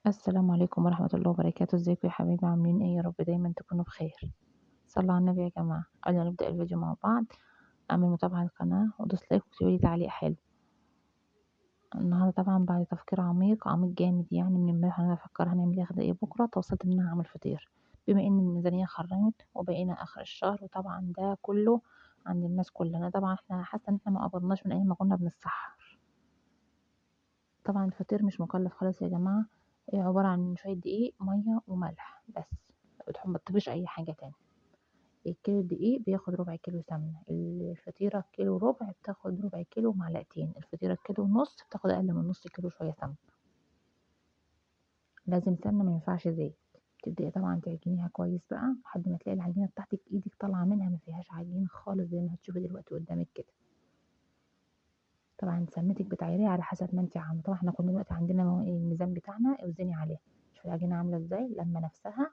السلام عليكم ورحمة الله وبركاته، ازيكم يا حبايبي عاملين ايه؟ يا رب دايما تكونوا بخير. صلوا على النبي يا جماعة. قبل ما نبدأ الفيديو مع بعض اعمل متابعة للقناة ودوس لايك واكتبولي تعليق حلو. النهاردة طبعا بعد تفكير عميق عميق جامد، يعني من امبارح انا بفكر هنعمل ايه غدا ايه بكرة، توصلت ان انا هعمل فطير. بما ان الميزانية خرمت وبقينا اخر الشهر، وطبعا ده كله عند الناس كلنا. طبعا احنا حاسة ان احنا ما قبضناش من ايام ما كنا بنتسحر. طبعا الفطير مش مكلف خالص يا جماعة. هي عبارة عن شوية دقيق مية وملح بس، متحطش اي حاجة تاني. الكيلو دقيق بياخد ربع كيلو سمنة، الفطيرة كيلو ربع بتاخد ربع كيلو معلقتين، الفطيرة كيلو ونص بتاخد أقل من نص كيلو شوية سمنة. لازم سمنة مينفعش زيت. تبدأي طبعا تعجنيها كويس بقى لحد ما تلاقي العجينة بتاعتك ايدك طالعة منها ما فيهاش عجين خالص زي ما هتشوفي دلوقتي قدامك كده. طبعا سمنتك بتعيريها على حسب ما انت عاملة. طبعا احنا كنا دلوقتي عندنا الميزان بتاعنا، اوزني عليه. شوفي العجينة عاملة ازاي لما نفسها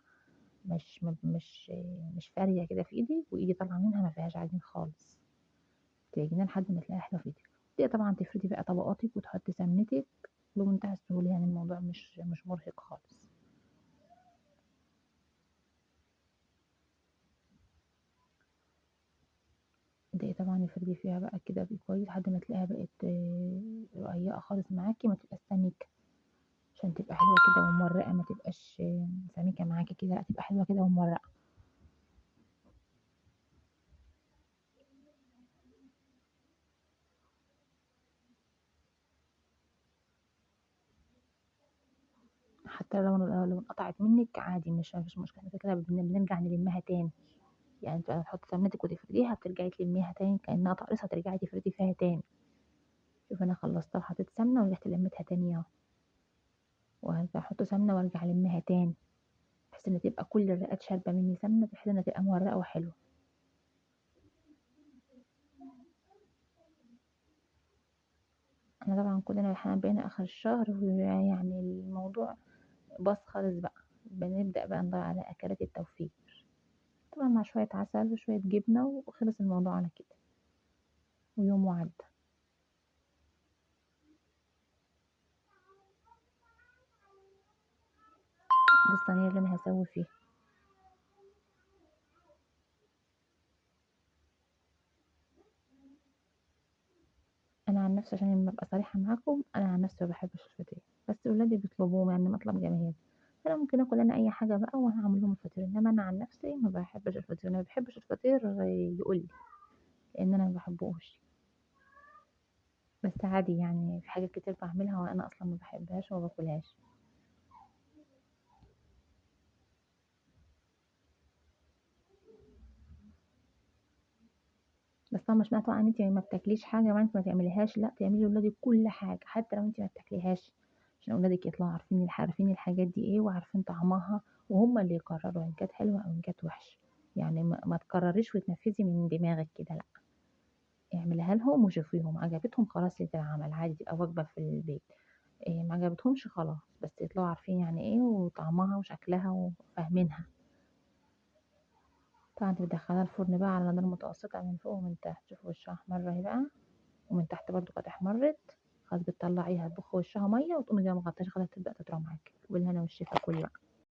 مش فارية كده في ايدي، وايدي طالعة منها ما فيهاش عجين خالص. تعجنيها لحد ما تلاقيها حلوة في ايدك. تبدأي طبعا تفردي بقى طبقاتك وتحطي سمنتك بمنتهى السهولة، يعني الموضوع مش مرهق خالص. تبدأي طبعا تفردي فيها بقى كده كويس لحد ما تلاقيها بقت رقيقة خالص معاكي، ما تبقاش سميكة، عشان تبقى حلوة كده ومورقة، ما تبقاش سميكة معاكي كده، لا تبقى حلوة كده ومورقة. حتى لو انقطعت منك عادي، مش مشكلة، كده بنرجع نلمها تاني. يعني انت هتحطي سمنتك وتفرديها، بترجعي تلميها تاني كأنها تقرصة، ترجعي تفردي فيها تاني. شوف انا خلصتها وحطيت سمنة ورجعت لميتها تاني اهو، وهرجع احط سمنة وارجع المها تاني، بحيث ان تبقى كل الرقات شاربة مني سمنة، بحيث انها تبقى مورقة وحلوة. احنا طبعا كلنا احنا بقينا اخر الشهر، ويعني الموضوع باظ خالص بقى. بنبدأ بقى ندور على اكلات التوفير، طبعا مع شوية عسل وشوية جبنة وخلص الموضوع على كده، ويوم وعدى. دي الصينية اللي انا هسوي فيها. انا عن نفسي عشان لما ابقى صريحة معاكم، انا عن نفسي ما بحبش الفطير، بس ولادي بيطلبوه يعني مطلب جماهيري، فانا ممكن اكل انا اي حاجة بقى وهعمل لهم الفطير. انما انا عن نفسي ما بحبش الفطير، انا ما بحبش الفطير يقول لي، لان انا ما بحبوش. بس عادي، يعني في حاجات كتير باعملها وأنا أصلًا ما باحبهاش وما باكلهاش. بس طبعًا مش معنى طبعًا إن أنتِ ما بتاكليش حاجة معنى أنتِ ما تعمليهاش، لأ تعملي لولادِك كل حاجة، حتى لو أنتِ ما بتاكليهاش، عشان ولادِك يطلعوا عارفين الحاجات دي إيه وعارفين طعمها، وهُم اللي يقرروا إن كانت حلوة أو إن كانت وحشة. يعني ما تقرريش وتنفذي من دماغِك كده لأ، اعمليها لهم وشوفيهم عجبتهم خلاص تتعمل عادي، تبقى وجبة في البيت. ما عجبتهمش خلاص، بس يطلعوا عارفين يعني إيه وطعمها وشكلها وفاهمينها. طبعًا تدخّليها الفرن بقى على نار متوسطة من فوق ومن تحت، شوفي وشها أحمر أهي بقى، ومن تحت برضه كانت أحمرِت. خلاص بتطلّعيها تبُخ وشها مَيّة وتقومي جاية مغطياها خلاص تبدأ تطرى معاكِ، وبالهنا والشفا كُلي بقى.